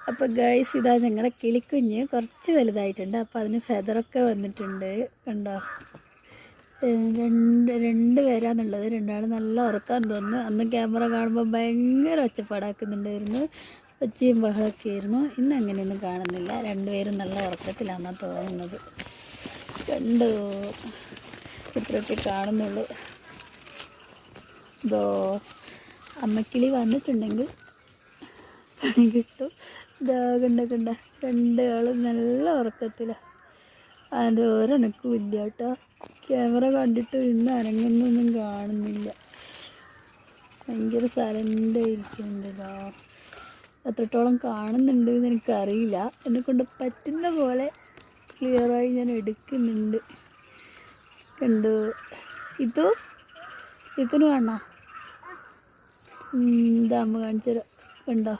അപ്പോൾ ഗൈസ് ഇതാ ഞങ്ങളുടെ കിളിക്കുഞ്ഞ് കുറച്ച് വലുതായിട്ടുണ്ട്. അപ്പോൾ അതിന് ഫെദറൊക്കെ വന്നിട്ടുണ്ട്. കണ്ടോ, രണ്ട് പേരാണുള്ളത്. രണ്ടാളും നല്ല ഉറക്കാൻ തോന്നുന്നു. അന്ന് ക്യാമറ കാണുമ്പോൾ ഭയങ്കര ഒച്ചപ്പാടാക്കുന്നുണ്ടായിരുന്നു, ഒച്ചയും ബഹളമൊക്കെ ആയിരുന്നു. ഇന്ന് അങ്ങനെയൊന്നും കാണുന്നില്ല. രണ്ടുപേരും നല്ല ഉറക്കത്തിലാണെന്നാണ് തോന്നുന്നത്. കണ്ടോ, ഇത്രയൊക്കെ കാണുന്നുള്ളൂ. ഇതോ അമ്മക്കിളി വന്നിട്ടുണ്ടെങ്കിൽ പണി കിട്ടും. ഇതാ കണ്ട രണ്ടാളും നല്ല ഉറക്കത്തിലാണ്. അതിൻ്റെ ഒരനക്കും ഇല്ല കേട്ടോ. ക്യാമറ കണ്ടിട്ട് ഇന്ന് അനങ്ങുന്നൊന്നും കാണുന്നില്ല. ഭയങ്കര സൈലൻ്റായിരിക്കുന്നുണ്ടല്ലോ. എത്രത്തോളം കാണുന്നുണ്ട് എന്ന് എനിക്കറിയില്ല. എന്നെക്കൊണ്ട് പറ്റുന്ന പോലെ ക്ലിയറായി ഞാൻ എടുക്കുന്നുണ്ട്. കണ്ടു, ഇതിന് കാണാം. ഇതാകുമ്പോൾ കാണിച്ചു തരാം. കണ്ടോ,